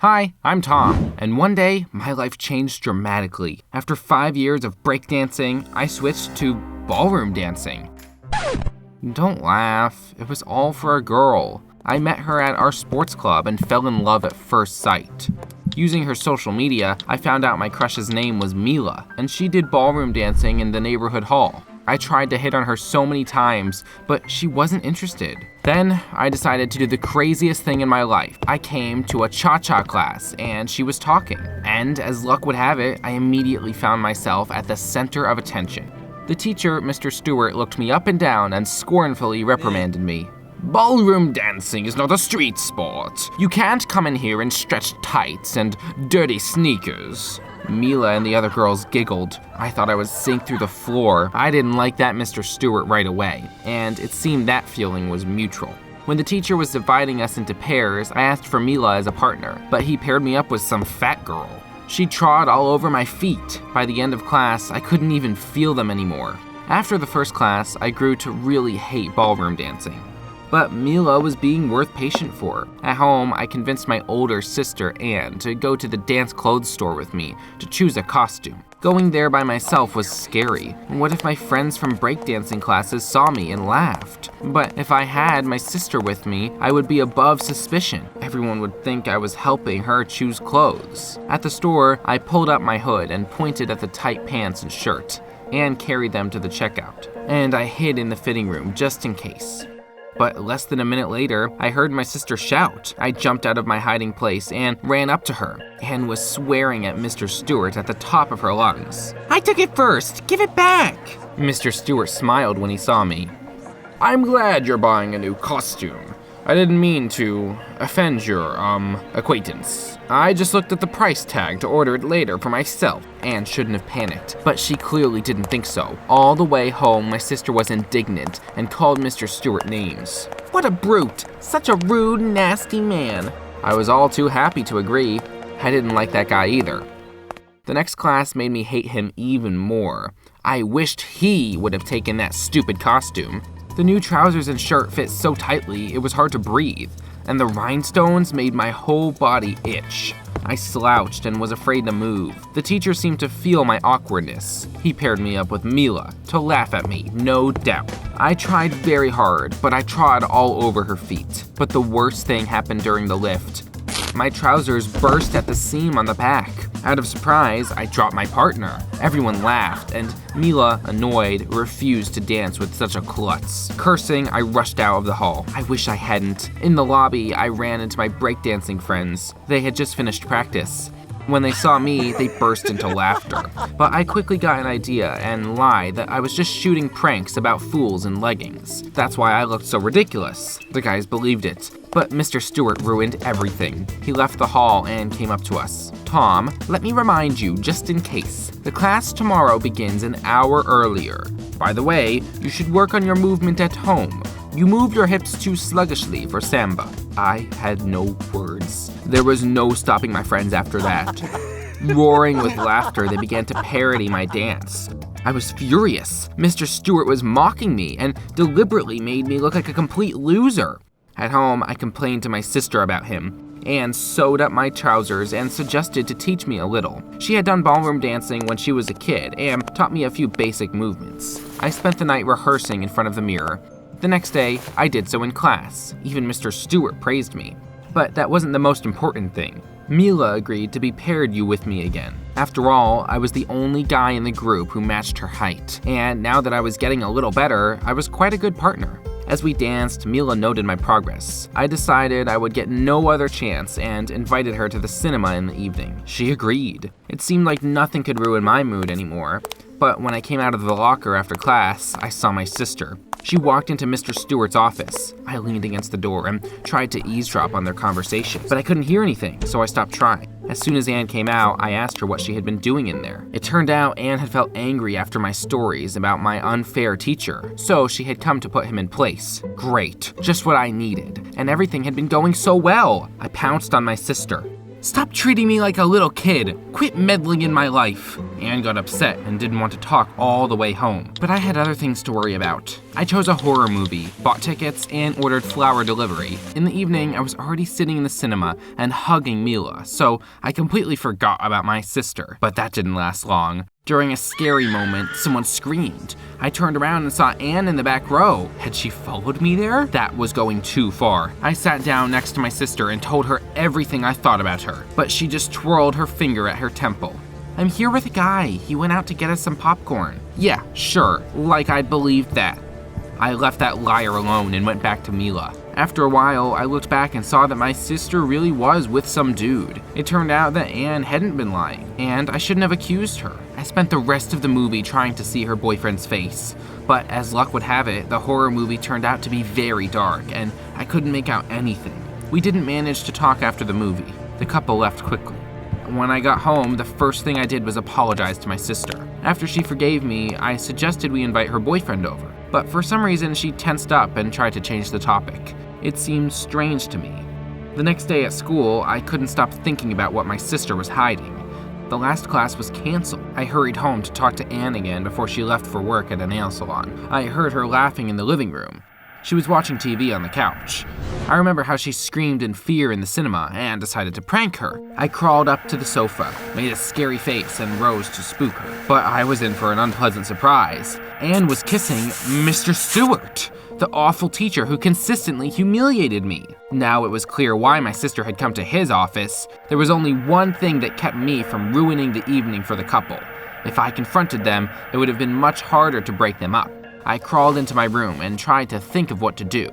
Hi, I'm Tom, and one day, my life changed dramatically. After 5 years of breakdancing, I switched to ballroom dancing. Don't laugh, it was all for a girl. I met her at our sports club and fell in love at first sight. Using her social media, I found out my crush's name was Mila, and she did ballroom dancing in the neighborhood hall. I tried to hit on her so many times, but she wasn't interested. Then, I decided to do the craziest thing in my life. I came to a cha-cha class, and she was talking. And as luck would have it, I immediately found myself at the center of attention. The teacher, Mr. Stewart, looked me up and down and scornfully reprimanded me. Ballroom dancing is not a street sport. You can't come in here in stretched tights and dirty sneakers. Mila and the other girls giggled. I thought I would sink through the floor. I didn't like that Mr. Stewart right away, and it seemed that feeling was mutual. When the teacher was dividing us into pairs, I asked for Mila as a partner, but he paired me up with some fat girl. She trod all over my feet. By the end of class, I couldn't even feel them anymore. After the first class, I grew to really hate ballroom dancing. But Mila was being worth patient for. At home, I convinced my older sister, Anne, to go to the dance clothes store with me to choose a costume. Going there by myself was scary. What if my friends from breakdancing classes saw me and laughed? But if I had my sister with me, I would be above suspicion. Everyone would think I was helping her choose clothes. At the store, I pulled up my hood and pointed at the tight pants and shirt. Anne carried them to the checkout, and I hid in the fitting room just in case. But less than a minute later, I heard my sister shout. I jumped out of my hiding place and ran up to her. Anne was swearing at Mr. Stewart at the top of her lungs. I took it first! Give it back! Mr. Stewart smiled when he saw me. I'm glad you're buying a new costume. I didn't mean to offend your, acquaintance. I just looked at the price tag to order it later for myself. Anne shouldn't have panicked, but she clearly didn't think so. All the way home, my sister was indignant and called Mr. Stewart names. What a brute! Such a rude, nasty man. I was all too happy to agree. I didn't like that guy either. The next class made me hate him even more. I wished he would have taken that stupid costume. The new trousers and shirt fit so tightly it was hard to breathe, and the rhinestones made my whole body itch. I slouched and was afraid to move. The teacher seemed to feel my awkwardness. He paired me up with Mila to laugh at me, no doubt. I tried very hard, but I trod all over her feet. But the worst thing happened during the lift. My trousers burst at the seam on the back. Out of surprise, I dropped my partner. Everyone laughed, and Mila, annoyed, refused to dance with such a klutz. Cursing, I rushed out of the hall. I wish I hadn't. In the lobby, I ran into my breakdancing friends. They had just finished practice. When they saw me, they burst into laughter. But I quickly got an idea and lied that I was just shooting pranks about fools in leggings. That's why I looked so ridiculous. The guys believed it. But Mr. Stewart ruined everything. He left the hall and came up to us. Tom, let me remind you, just in case. The class tomorrow begins an hour earlier. By the way, you should work on your movement at home. You move your hips too sluggishly for samba. I had no words. There was no stopping my friends after that. Roaring with laughter, they began to parody my dance. I was furious. Mr. Stewart was mocking me and deliberately made me look like a complete loser. At home, I complained to my sister about him. Anne sewed up my trousers and suggested to teach me a little. She had done ballroom dancing when she was a kid and taught me a few basic movements. I spent the night rehearsing in front of the mirror. The next day, I did so in class. Even Mr. Stewart praised me. But that wasn't the most important thing. Mila agreed to be paired with me again. After all, I was the only guy in the group who matched her height. And now that I was getting a little better, I was quite a good partner. As we danced, Mila noted my progress. I decided I would get no other chance and invited her to the cinema in the evening. She agreed. It seemed like nothing could ruin my mood anymore. But when I came out of the locker after class, I saw my sister. She walked into Mr. Stewart's office. I leaned against the door and tried to eavesdrop on their conversation, but I couldn't hear anything, so I stopped trying. As soon as Anne came out, I asked her what she had been doing in there. It turned out Anne had felt angry after my stories about my unfair teacher, so she had come to put him in place. Great, just what I needed, and everything had been going so well. I pounced on my sister. Stop treating me like a little kid. Quit meddling in my life. Anne got upset and didn't want to talk all the way home. But I had other things to worry about. I chose a horror movie, bought tickets, and ordered flower delivery. In the evening, I was already sitting in the cinema and hugging Mila, so I completely forgot about my sister. But that didn't last long. During a scary moment, someone screamed. I turned around and saw Anne in the back row. Had she followed me there? That was going too far. I sat down next to my sister and told her everything I thought about her, but she just twirled her finger at her temple. I'm here with a guy. He went out to get us some popcorn. Yeah, sure, like I'd believed that. I left that liar alone and went back to Mila. After a while, I looked back and saw that my sister really was with some dude. It turned out that Anne hadn't been lying, and I shouldn't have accused her. I spent the rest of the movie trying to see her boyfriend's face, but as luck would have it, the horror movie turned out to be very dark, and I couldn't make out anything. We didn't manage to talk after the movie. The couple left quickly. When I got home, the first thing I did was apologize to my sister. After she forgave me, I suggested we invite her boyfriend over. But for some reason, she tensed up and tried to change the topic. It seemed strange to me. The next day at school, I couldn't stop thinking about what my sister was hiding. The last class was canceled. I hurried home to talk to Anne again before she left for work at a nail salon. I heard her laughing in the living room. She was watching TV on the couch. I remember how she screamed in fear in the cinema and decided to prank her. I crawled up to the sofa, made a scary face, and rose to spook her. But I was in for an unpleasant surprise. Anne was kissing Mr. Stewart, the awful teacher who consistently humiliated me. Now it was clear why my sister had come to his office. There was only one thing that kept me from ruining the evening for the couple. If I confronted them, it would have been much harder to break them up. I crawled into my room and tried to think of what to do.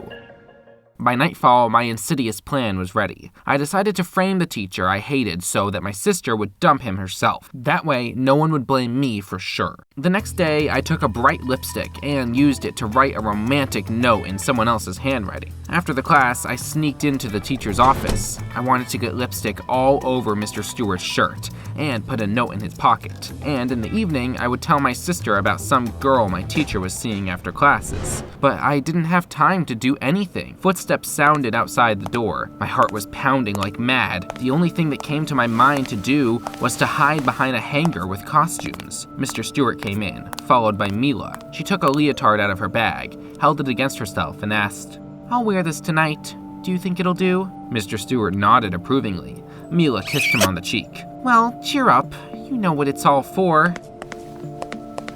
By nightfall, my insidious plan was ready. I decided to frame the teacher I hated so that my sister would dump him herself. That way, no one would blame me for sure. The next day, I took a bright lipstick and used it to write a romantic note in someone else's handwriting. After the class, I sneaked into the teacher's office. I wanted to get lipstick all over Mr. Stewart's shirt and put a note in his pocket. And in the evening, I would tell my sister about some girl my teacher was seeing after classes. But I didn't have time to do anything. Footsteps sounded outside the door. My heart was pounding like mad. The only thing that came to my mind to do was to hide behind a hanger with costumes. Mr. Stewart came in, followed by Mila. She took a leotard out of her bag, held it against herself, and asked, I'll wear this tonight. Do you think it'll do? Mr. Stewart nodded approvingly. Mila kissed him on the cheek. Well, cheer up. You know what it's all for.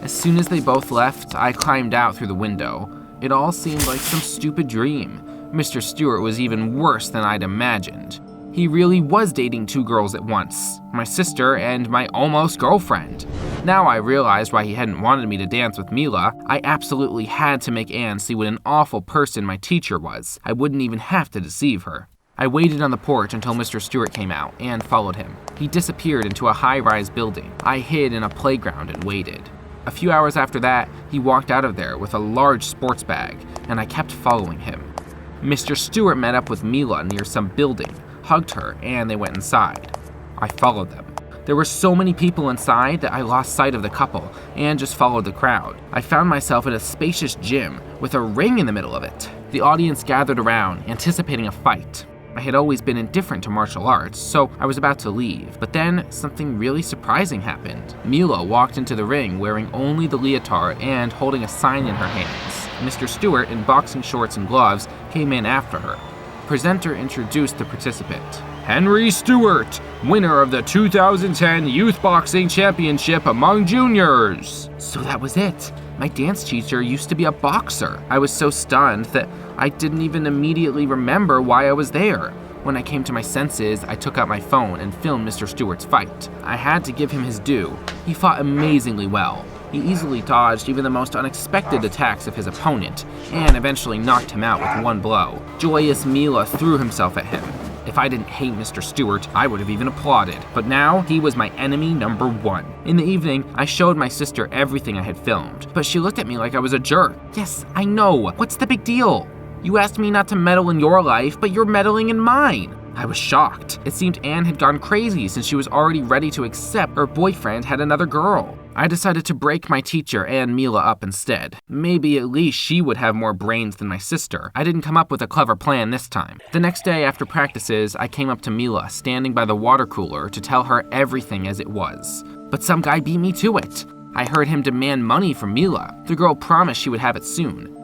As soon as they both left, I climbed out through the window. It all seemed like some stupid dream. Mr. Stewart was even worse than I'd imagined. He really was dating two girls at once, my sister and my almost girlfriend. Now I realized why he hadn't wanted me to dance with Mila. I absolutely had to make Anne see what an awful person my teacher was. I wouldn't even have to deceive her. I waited on the porch until Mr. Stewart came out and followed him. He disappeared into a high-rise building. I hid in a playground and waited. A few hours after that, he walked out of there with a large sports bag, and I kept following him. Mr. Stewart met up with Mila near some building, hugged her, and they went inside. I followed them. There were so many people inside that I lost sight of the couple and just followed the crowd. I found myself in a spacious gym with a ring in the middle of it. The audience gathered around, anticipating a fight. I had always been indifferent to martial arts, so I was about to leave. But then something really surprising happened. Mila walked into the ring wearing only the leotard and holding a sign in her hands. Mr. Stewart, in boxing shorts and gloves, came in after her. The presenter introduced the participant. Henry Stewart, winner of the 2010 Youth Boxing Championship among juniors. So that was it. My dance teacher used to be a boxer. I was so stunned that I didn't even immediately remember why I was there. When I came to my senses, I took out my phone and filmed Mr. Stewart's fight. I had to give him his due. He fought amazingly well. He easily dodged even the most unexpected attacks of his opponent, and eventually knocked him out with one blow. Joyous Mila threw himself at him. If I didn't hate Mr. Stewart, I would have even applauded. But now, he was my enemy number one. In the evening, I showed my sister everything I had filmed, but she looked at me like I was a jerk. Yes, I know. What's the big deal? You asked me not to meddle in your life, but you're meddling in mine. I was shocked. It seemed Anne had gone crazy since she was already ready to accept her boyfriend had another girl. I decided to break my teacher and Mila up instead. Maybe at least she would have more brains than my sister. I didn't come up with a clever plan this time. The next day after practices, I came up to Mila standing by the water cooler to tell her everything as it was. But some guy beat me to it. I heard him demand money from Mila. The girl promised she would have it soon.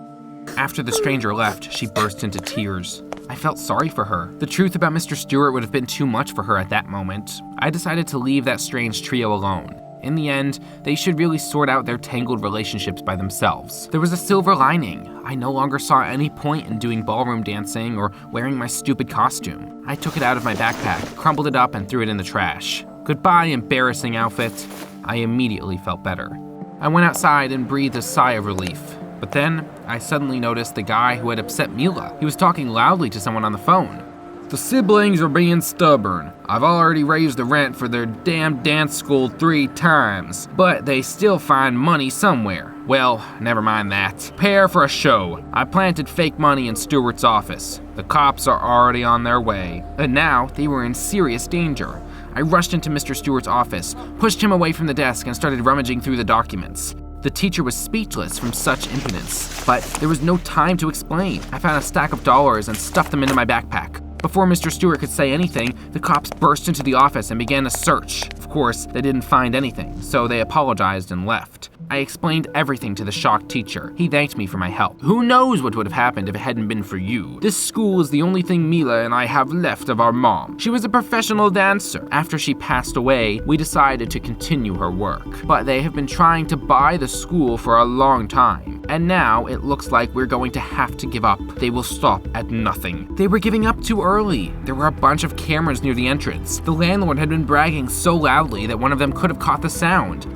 After the stranger left, she burst into tears. I felt sorry for her. The truth about Mr. Stewart would have been too much for her at that moment. I decided to leave that strange trio alone. In the end, they should really sort out their tangled relationships by themselves. There was a silver lining. I no longer saw any point in doing ballroom dancing or wearing my stupid costume. I took it out of my backpack, crumpled it up, and threw it in the trash. Goodbye, embarrassing outfit. I immediately felt better. I went outside and breathed a sigh of relief. But then, I suddenly noticed the guy who had upset Mila. He was talking loudly to someone on the phone. The siblings are being stubborn. I've already raised the rent for their damn dance school 3 times, but they still find money somewhere. Well, never mind that. Prepare for a show. I planted fake money in Stewart's office. The cops are already on their way. And now, they were in serious danger. I rushed into Mr. Stewart's office, pushed him away from the desk, and started rummaging through the documents. The teacher was speechless from such impotence, but there was no time to explain. I found a stack of dollars and stuffed them into my backpack. Before Mr. Stewart could say anything, the cops burst into the office and began a search. Of course, they didn't find anything, so they apologized and left. I explained everything to the shocked teacher. He thanked me for my help. Who knows what would have happened if it hadn't been for you? This school is the only thing Mila and I have left of our mom. She was a professional dancer. After she passed away, we decided to continue her work. But they have been trying to buy the school for a long time. And now it looks like we're going to have to give up. They will stop at nothing. They were giving up too early. There were a bunch of cameras near the entrance. The landlord had been bragging so loudly that one of them could have caught the sound.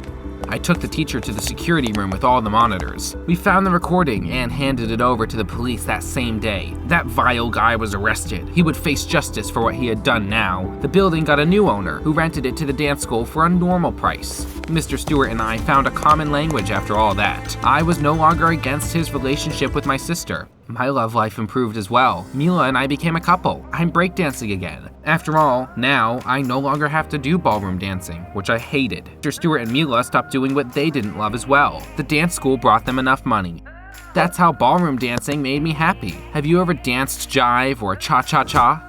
I took the teacher to the security room with all the monitors. We found the recording and handed it over to the police that same day. That vile guy was arrested. He would face justice for what he had done now. The building got a new owner who rented it to the dance school for a normal price. Mr. Stewart and I found a common language after all that. I was no longer against his relationship with my sister. My love life improved as well. Mila and I became a couple. I'm breakdancing again. After all, now I no longer have to do ballroom dancing, which I hated. Mr. Stewart and Mila stopped doing what they didn't love as well. The dance school brought them enough money. That's how ballroom dancing made me happy. Have you ever danced jive or cha-cha-cha?